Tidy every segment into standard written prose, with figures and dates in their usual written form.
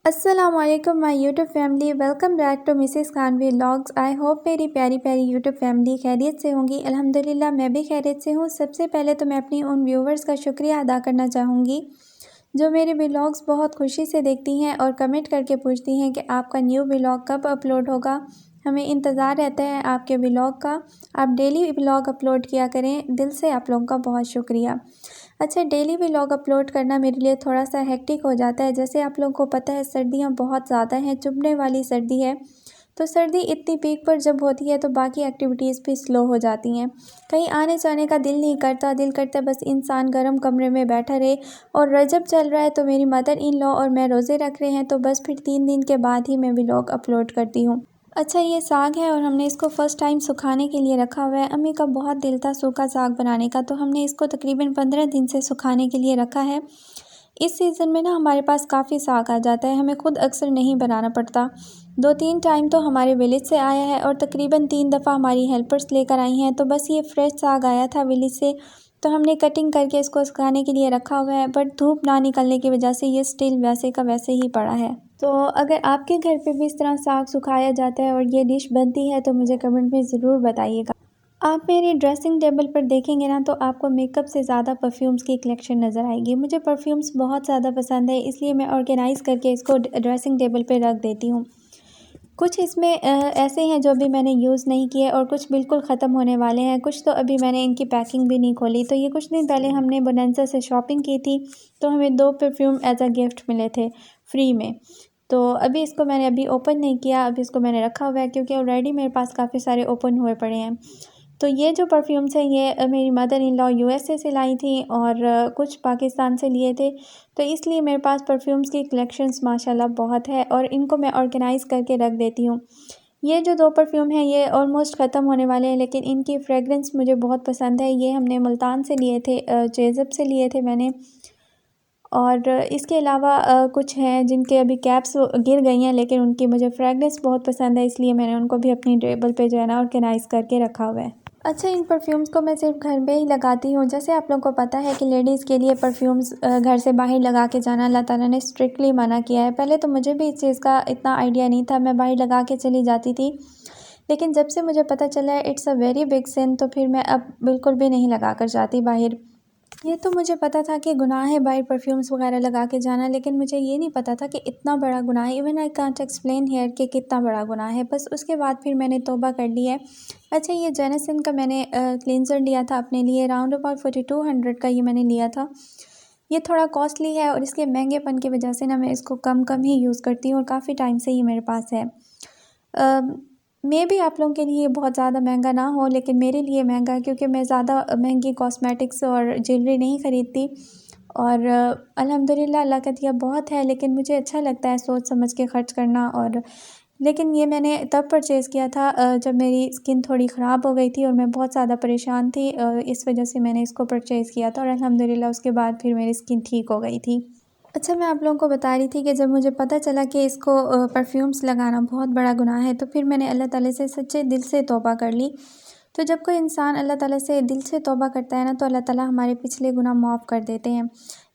السلام علیکم my YouTube family, welcome back to Mrs Khanvi vlogs. I hope میری پیاری پیاری یوٹیوب فیملی خیریت سے ہوں گی۔ الحمدللہ میں بھی خیریت سے ہوں۔ سب سے پہلے تو میں اپنی ان ویورز کا شکریہ ادا کرنا چاہوں گی جو میرے ولاگز بہت خوشی سے دیکھتی ہیں اور کمنٹ کر کے پوچھتی ہیں کہ آپ کا نیو ولاگ کب اپلوڈ ہوگا۔ ہمیں انتظار رہتا ہے آپ کے ولاگ کا، آپ ڈیلی ولاگ اپلوڈ کیا کریں، دل سے آپ لوگوں کا بہت شکریہ۔ اچھا، ڈیلی ولاگ اپلوڈ کرنا میرے لیے تھوڑا سا ہیکٹک ہو جاتا ہے۔ جیسے آپ لوگوں کو پتہ ہے سردیاں بہت زیادہ ہیں، چبھنے والی سردی ہے، تو سردی اتنی پیک پر جب ہوتی ہے تو باقی ایکٹیویٹیز بھی سلو ہو جاتی ہیں، کہیں آنے جانے کا دل نہیں کرتا، دل کرتا ہے بس انسان گرم کمرے میں بیٹھا رہے۔ اور رجب چل رہا ہے تو میری مدر ان لا اور میں روزے رکھ رہے ہیں، تو بس پھر 3 دن کے بعد ہی میں ولاگ اپلوڈ کرتی ہوں۔ اچھا، یہ ساگ ہے اور ہم نے اس کو فرسٹ ٹائم سکھانے کے لیے رکھا ہوا ہے۔ امی کا بہت دل تھا سوکھا ساگ بنانے کا، تو ہم نے اس کو تقریباً 15 دن سے سکھانے کے لیے رکھا ہے۔ اس سیزن میں ہمارے پاس کافی ساگ آ جاتا ہے، ہمیں خود اکثر نہیں بنانا پڑتا۔ 2-3 ٹائم تو ہمارے ولیج سے آیا ہے اور تقریباً 3 دفعہ ہماری ہیلپرز لے کر آئی ہیں، تو بس یہ فریش ساگ آیا تھا ولیج سے، تو ہم نے کٹنگ کر کے اس کو سکھانے کے لیے رکھا ہوا ہے، بٹ دھوپ نہ نکلنے کی وجہ سے یہ سٹل ویسے کا ویسے ہی پڑا ہے۔ تو اگر آپ کے گھر پہ بھی اس طرح ساگ سکھایا جاتا ہے اور یہ ڈش بنتی ہے تو مجھے کمنٹ میں ضرور بتائیے گا۔ آپ میری ڈریسنگ ٹیبل پر دیکھیں گے نا تو آپ کو میک اپ سے زیادہ پرفیومز کی کلیکشن نظر آئے گی۔ مجھے پرفیومز بہت زیادہ پسند ہے، اس لیے میں آرگنائز کر کے اس کو ڈریسنگ ٹیبل پہ رکھ دیتی ہوں۔ کچھ اس میں ایسے ہیں جو ابھی میں نے یوز نہیں کیے اور کچھ بالکل ختم ہونے والے ہیں، کچھ تو ابھی میں نے ان کی پیکنگ بھی نہیں کھولی۔ تو یہ کچھ دن پہلے ہم نے بونانزا سے شاپنگ کی تھی، تو ہمیں 2 پرفیوم ایز اے گفٹ ملے تھے فری میں، تو ابھی اس کو میں نے اوپن نہیں کیا، ابھی اس کو میں نے رکھا ہوا ہے کیونکہ آلریڈی میرے پاس کافی سارے اوپن ہوئے پڑے ہیں۔ تو یہ جو پرفیومز ہیں یہ میری mother in law U S A سے لائی تھیں اور کچھ پاکستان سے لیے تھے، تو اس لیے میرے پاس پرفیومز کی کلیکشنز ماشاءاللہ بہت ہے اور ان کو میں آرگنائز کر کے رکھ دیتی ہوں۔ یہ جو 2 پرفیوم ہیں یہ آلموسٹ ختم ہونے والے ہیں، لیکن ان کی فریگرنس مجھے بہت پسند ہے۔ یہ ہم نے ملتان سے لیے تھے، چیزب سے لیے تھے میں نے، اور اس کے علاوہ کچھ ہیں جن کے ابھی کیپس گر گئی ہیں، لیکن ان کی مجھے فریگرنس بہت پسند ہے، اس لیے میں نے ان کو بھی اپنی ٹیبل پہ جو ہے نا آرگنائز کر کے رکھا ہوا ہے۔ اچھا، ان پرفیومز کو میں صرف گھر میں ہی لگاتی ہوں۔ جیسے آپ لوگوں کو پتہ ہے کہ لیڈیز کے لیے پرفیومز گھر سے باہر لگا کے جانا اللہ تعالیٰ نے اسٹرکٹلی منع کیا ہے۔ پہلے تو مجھے بھی اس چیز کا اتنا آئیڈیا نہیں تھا، میں باہر لگا کے چلی جاتی تھی، لیکن جب سے مجھے پتہ چلا ہے اٹس اے ویری بگ سن، تو پھر میں اب بالکل بھی نہیں لگا کر جاتی باہر۔ یہ تو مجھے پتہ تھا کہ گناہ ہے باہر پرفیومز وغیرہ لگا کے جانا، لیکن مجھے یہ نہیں پتہ تھا کہ اتنا بڑا گناہ ہے۔ Even I can't explain here کہ کتنا بڑا گناہ ہے، بس اس کے بعد پھر میں نے توبہ کر لی ہے۔ اچھا، یہ جینیسن کا میں نے کلینزر لیا تھا اپنے لیے، راؤنڈ اباؤٹ 4200 کا یہ میں نے لیا تھا۔ یہ تھوڑا کاسٹلی ہے اور اس کے مہنگے پن کی وجہ سے نا میں اس کو کم ہی یوز کرتی ہوں اور کافی ٹائم سے ہی میرے پاس ہے۔ مے بھی آپ لوگوں کے لیے بہت زیادہ مہنگا نہ ہو، لیکن میرے لیے مہنگا ہے کیونکہ میں زیادہ مہنگی کاسمیٹکس اور جیولری نہیں خریدتی، اور الحمدللہ اللہ کا دیا بہت ہے، لیکن مجھے اچھا لگتا ہے سوچ سمجھ کے خرچ کرنا۔ اور لیکن یہ میں نے تب پرچیز کیا تھا جب میری اسکن تھوڑی خراب ہو گئی تھی اور میں بہت زیادہ پریشان تھی، اس وجہ سے میں نے اس کو پرچیز کیا تھا، اور الحمدللہ اس کے بعد پھر میری اسکن ٹھیک ہو گئی تھی۔ اچھا، میں آپ لوگوں کو بتا رہی تھی کہ جب مجھے پتہ چلا کہ اس کو پرفیومز لگانا بہت بڑا گناہ ہے، تو پھر میں نے اللہ تعالیٰ سے سچے دل سے توبہ کر لی۔ تو جب کوئی انسان اللہ تعالیٰ سے دل سے توبہ کرتا ہے نا تو اللہ تعالیٰ ہمارے پچھلے گناہ معاف کر دیتے ہیں۔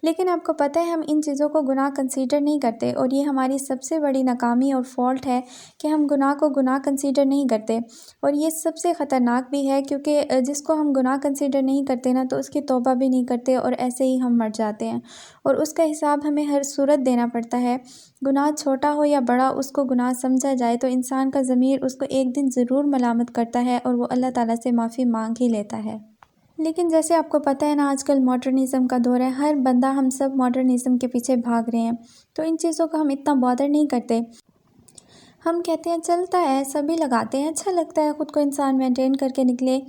لیکن آپ کو پتہ ہے ہم ان چیزوں کو گناہ کنسیڈر نہیں کرتے، اور یہ ہماری سب سے بڑی ناکامی اور فالٹ ہے کہ ہم گناہ کو گناہ کنسیڈر نہیں کرتے، اور یہ سب سے خطرناک بھی ہے کیونکہ جس کو ہم گناہ کنسیڈر نہیں کرتے نا تو اس کی توبہ بھی نہیں کرتے اور ایسے ہی ہم مر جاتے ہیں، اور اس کا حساب ہمیں ہر صورت دینا پڑتا ہے۔ گناہ چھوٹا ہو یا بڑا، اس کو گناہ سمجھا جائے تو انسان کا ضمیر اس کو ایک دن ضرور ملامت کرتا ہے اور وہ اللہ تعالیٰ سے معافی مانگ ہی لیتا ہے۔ لیکن جیسے آپ کو پتہ ہے نا آج کل ماڈرنزم کا دور ہے، ہر بندہ، ہم سب ماڈرنزم کے پیچھے بھاگ رہے ہیں، تو ان چیزوں کو ہم اتنا بادر نہیں کرتے۔ ہم کہتے ہیں چلتا ہے، سبھی لگاتے ہیں، اچھا لگتا ہے خود کو انسان مینٹین کر کے نکلے،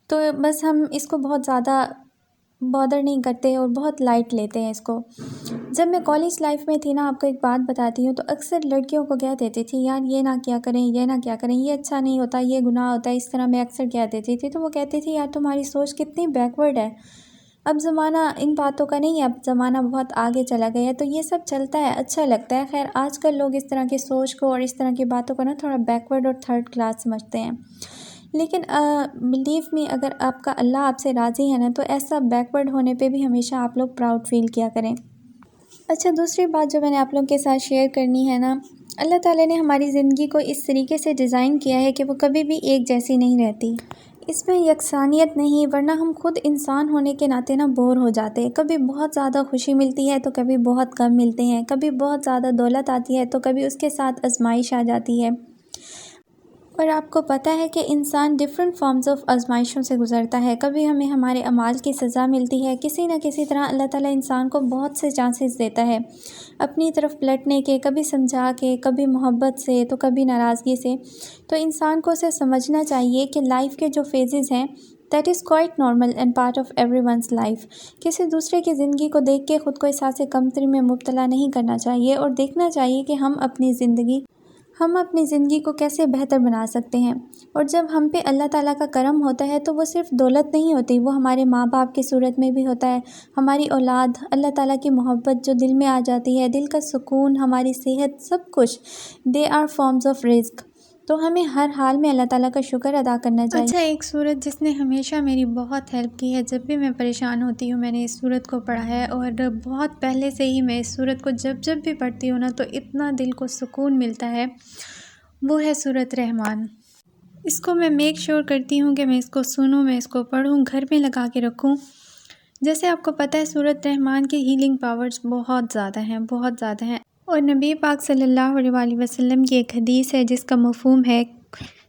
تو بس ہم اس کو بہت زیادہ بادر نہیں کرتے اور بہت لائٹ لیتے ہیں اس کو۔ جب میں کالج لائف میں تھی نا، آپ کو ایک بات بتاتی ہوں، تو اکثر لڑکیوں کو کہہ دیتی تھی یار یہ نہ کیا کریں، یہ نہ کیا کریں، یہ اچھا نہیں ہوتا، یہ گناہ ہوتا ہے، اس طرح میں اکثر کہہ دیتی تھی، تو وہ کہتی تھی یار تمہاری سوچ کتنی بیکورڈ ہے، اب زمانہ ان باتوں کا نہیں ہے، اب زمانہ بہت آگے چلا گیا ہے، تو یہ سب چلتا ہے، اچھا لگتا ہے۔ خیر، آج کل لوگ اس طرح کی سوچ کو اور اس طرح کی باتوں کو نا تھوڑا بیکورڈ اور تھرڈ کلاس سمجھتے ہیں، لیکن بلیو می، اگر آپ کا اللہ آپ سے راضی ہے نا تو ایسا بیکورڈ ہونے پہ بھی ہمیشہ آپ لوگ پراؤڈ فیل کیا کریں۔ اچھا، دوسری بات جو میں نے آپ لوگوں کے ساتھ شیئر کرنی ہے نا، اللہ تعالیٰ نے ہماری زندگی کو اس طریقے سے ڈیزائن کیا ہے کہ وہ کبھی بھی ایک جیسی نہیں رہتی، اس میں یکسانیت نہیں، ورنہ ہم خود انسان ہونے کے ناطے نا بور ہو جاتے ہیں۔ کبھی بہت زیادہ خوشی ملتی ہے تو کبھی بہت کم ملتے ہیں، کبھی بہت زیادہ دولت آتی ہے تو کبھی اس کے ساتھ آزمائش آ جاتی ہے۔ اور آپ کو پتہ ہے کہ انسان ڈفرینٹ فارمز آف آزمائشوں سے گزرتا ہے۔ کبھی ہمیں ہمارے اعمال کی سزا ملتی ہے، کسی نہ کسی طرح اللہ تعالیٰ انسان کو بہت سے چانسز دیتا ہے اپنی طرف پلٹنے کے، کبھی سمجھا کے، کبھی محبت سے تو کبھی ناراضگی سے۔ تو انسان کو اسے سمجھنا چاہیے کہ لائف کے جو فیزز ہیں that is quite normal and part of every one's life. کسی دوسرے کی زندگی کو دیکھ کے خود کو احساس کمتری میں مبتلا نہیں کرنا چاہیے، اور دیکھنا چاہیے کہ ہم اپنی زندگی کو کیسے بہتر بنا سکتے ہیں۔ اور جب ہم پہ اللہ تعالیٰ کا کرم ہوتا ہے تو وہ صرف دولت نہیں ہوتی، وہ ہمارے ماں باپ کی صورت میں بھی ہوتا ہے، ہماری اولاد، اللہ تعالیٰ کی محبت جو دل میں آ جاتی ہے، دل کا سکون، ہماری صحت، سب کچھ دے آر فارمز آف رزق۔ تو ہمیں ہر حال میں اللہ تعالیٰ کا شکر ادا کرنا چاہیے۔ اچھا، ایک سورت جس نے ہمیشہ میری بہت ہیلپ کی ہے، جب بھی میں پریشان ہوتی ہوں میں نے اس سورت کو پڑھا ہے، اور بہت پہلے سے ہی میں اس سورت کو جب بھی پڑھتی ہوں نا تو اتنا دل کو سکون ملتا ہے، وہ ہے سورت رحمان۔ اس کو میں میک شور کرتی ہوں کہ میں اس کو سنوں، میں اس کو پڑھوں، گھر میں لگا کے رکھوں۔ جیسے آپ کو پتہ ہے سورت رحمان کی ہیلنگ پاورز بہت زیادہ ہیں، اور نبی پاک صلی اللہ علیہ وسلم کی ایک حدیث ہے جس کا مفہوم ہے،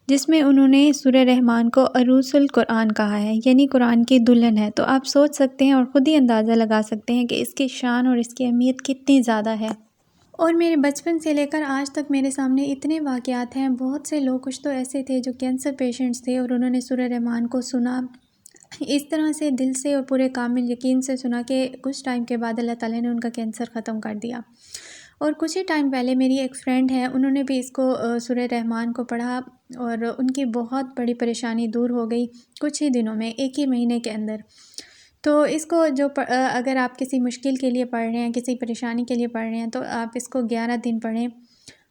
جس میں انہوں نے سورہ رحمان کو عروس القرآن کہا ہے، یعنی قرآن کی دلہن ہے۔ تو آپ سوچ سکتے ہیں اور خود ہی اندازہ لگا سکتے ہیں کہ اس کی شان اور اس کی اہمیت کتنی زیادہ ہے۔ اور میرے بچپن سے لے کر آج تک میرے سامنے اتنے واقعات ہیں، بہت سے لوگ، کچھ تو ایسے تھے جو کینسر پیشنٹس تھے، اور انہوں نے سورہ رحمان کو سنا، اس طرح سے دل سے اور پورے کامل یقین سے سنا کہ کچھ ٹائم کے بعد اللہ تعالیٰ نے ان کا کینسر ختم کر دیا۔ اور کچھ ہی ٹائم پہلے میری ایک فرینڈ ہے، انہوں نے بھی اس کو سورہ رحمان کو پڑھا، اور ان کی بہت بڑی پریشانی دور ہو گئی کچھ ہی دنوں میں، ایک ہی مہینے کے اندر۔ تو اس کو اگر آپ کسی مشکل کے لیے پڑھ رہے ہیں، کسی پریشانی کے لیے پڑھ رہے ہیں، تو آپ اس کو 11 دن پڑھیں،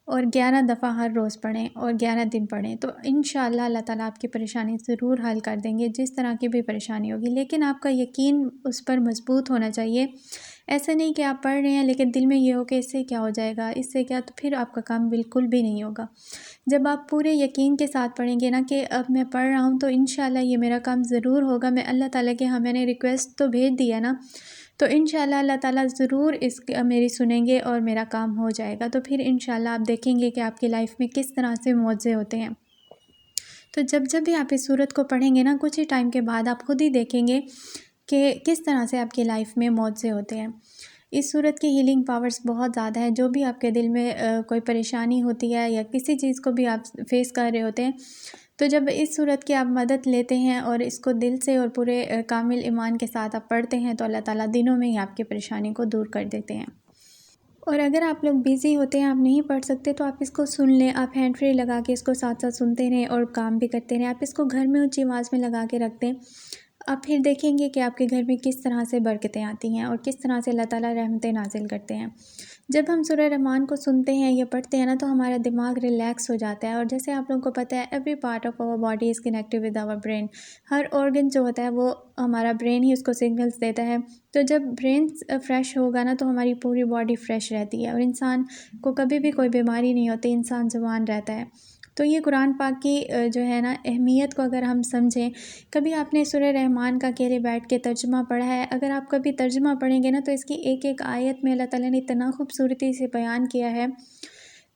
اور 11 دفعہ ہر روز پڑھیں، اور 11 دن پڑھیں، تو انشاءاللہ اللہ تعالیٰ آپ کی پریشانی ضرور حل کر دیں گے، جس طرح کی بھی پریشانی ہوگی۔ لیکن آپ کا یقین اس پر مضبوط ہونا چاہیے، ایسا نہیں کہ آپ پڑھ رہے ہیں لیکن دل میں یہ ہو کہ اس سے کیا ہو جائے گا، اس سے کیا، تو پھر آپ کا کام بالکل بھی نہیں ہوگا۔ جب آپ پورے یقین کے ساتھ پڑھیں گے نا کہ اب میں پڑھ رہا ہوں تو انشاءاللہ یہ میرا کام ضرور ہوگا، میں اللہ تعالیٰ کے میں نے ریکویسٹ تو بھیج دیا نا، تو انشاءاللہ اللہ تعالیٰ ضرور میری سنیں گے اور میرا کام ہو جائے گا۔ تو پھر انشاءاللہ آپ دیکھیں گے کہ آپ کی لائف میں کس طرح سے معجزے ہوتے ہیں۔ تو جب بھی آپ اس سورت کو پڑھیں گے نا، کچھ ہی ٹائم کے بعد آپ خود ہی دیکھیں گے کہ کس طرح سے آپ کی لائف میں معجزے ہوتے ہیں۔ اس سورت کی ہیلنگ پاورز بہت زیادہ ہے، جو بھی آپ کے دل میں کوئی پریشانی ہوتی ہے یا کسی چیز کو بھی آپ فیس کر رہے ہوتے ہیں، تو جب اس سورت کی آپ مدد لیتے ہیں اور اس کو دل سے اور پورے کامل ایمان کے ساتھ آپ پڑھتے ہیں تو اللہ تعالیٰ دنوں میں ہی آپ کی پریشانی کو دور کر دیتے ہیں۔ اور اگر آپ لوگ بیزی ہوتے ہیں، آپ نہیں پڑھ سکتے، تو آپ اس کو سن لیں، آپ ہینڈ فری لگا کے اس کو ساتھ ساتھ سنتے رہیں اور کام بھی کرتے رہیں۔ آپ اس کو گھر میں اونچی آواز میں لگا کے رکھ دیں، آپ پھر دیکھیں گے کہ آپ کے گھر میں کس طرح سے برکتیں آتی ہیں اور کس طرح سے اللہ تعالیٰ رحمتیں نازل کرتے ہیں۔ جب ہم سورہ رحمان کو سنتے ہیں یا پڑھتے ہیں نا تو ہمارا دماغ ریلیکس ہو جاتا ہے، اور جیسے آپ لوگوں کو پتہ ہے every part of our body is connected with our brain, ہر آرگن جو ہوتا ہے وہ ہمارا برین ہی اس کو سگنلز دیتا ہے۔ تو جب برین فریش ہوگا نا تو ہماری پوری باڈی فریش رہتی ہے، اور انسان کو کبھی بھی کوئی بیماری نہیں ہوتی، انسان جوان رہتا ہے۔ تو یہ قرآن پاک کی جو ہے نا اہمیت کو اگر ہم سمجھیں، کبھی آپ نے سورہ رحمان کا اکیلے بیٹھ کے ترجمہ پڑھا ہے؟ اگر آپ کبھی ترجمہ پڑھیں گے نا تو اس کی ایک ایک آیت میں اللہ تعالیٰ نے اتنا خوبصورتی سے بیان کیا ہے،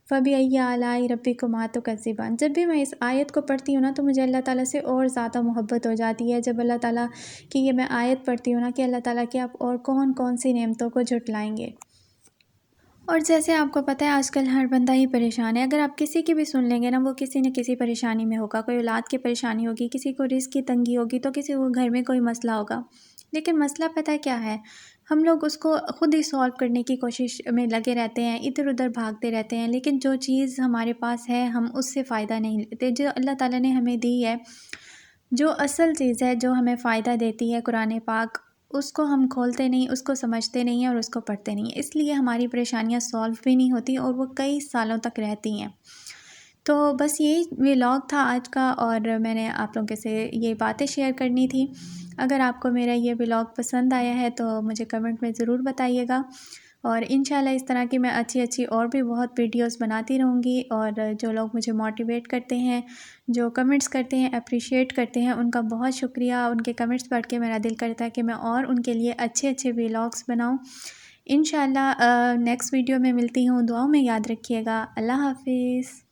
فَبِأَيِّ آلَاءِ رَبِّكُمَا تُكَذِّبَانِ۔ جب بھی میں اس آیت کو پڑھتی ہوں نا تو مجھے اللہ تعالیٰ سے اور زیادہ محبت ہو جاتی ہے، جب اللہ تعالیٰ کی یہ میں آیت پڑھتی ہوں نا کہ اللہ تعالیٰ کی آپ اور کون کون سی نعمتوں کو جھٹلائیں گے۔ اور جیسے آپ کو پتہ ہے آج کل ہر بندہ ہی پریشان ہے، اگر آپ کسی کی بھی سن لیں گے نا وہ کسی نہ کسی پریشانی میں ہوگا، کوئی اولاد کی پریشانی ہوگی، کسی کو رزق کی تنگی ہوگی، تو کسی کو گھر میں کوئی مسئلہ ہوگا۔ لیکن مسئلہ پتہ کیا ہے، ہم لوگ اس کو خود ہی سولو کرنے کی کوشش میں لگے رہتے ہیں، ادھر ادھر بھاگتے رہتے ہیں، لیکن جو چیز ہمارے پاس ہے ہم اس سے فائدہ نہیں لیتے، جو اللہ تعالیٰ نے ہمیں دی ہے، جو اصل چیز ہے جو ہمیں فائدہ دیتی ہے قرآن پاک، اس کو ہم کھولتے نہیں، اس کو سمجھتے نہیں ہیں اور اس کو پڑھتے نہیں ہیں، اس لیے ہماری پریشانیاں سولو بھی نہیں ہوتی اور وہ کئی سالوں تک رہتی ہیں۔ تو بس یہی ولاگ تھا آج کا، اور میں نے آپ لوگوں کے سے یہ باتیں شیئر کرنی تھی۔ اگر آپ کو میرا یہ ولاگ پسند آیا ہے تو مجھے کمنٹ میں ضرور بتائیے گا، اور انشاءاللہ اس طرح کی میں اچھی اور بھی بہت ویڈیوز بناتی رہوں گی۔ اور جو لوگ مجھے موٹیویٹ کرتے ہیں، جو کمنٹس کرتے ہیں، اپریشیٹ کرتے ہیں، ان کا بہت شکریہ۔ ان کے کمنٹس پڑھ کے میرا دل کرتا ہے کہ میں اور ان کے لیے اچھے ولاگس بناؤں۔ انشاءاللہ نیکسٹ ویڈیو میں ملتی ہوں، دعاؤں میں یاد رکھیے گا۔ اللہ حافظ۔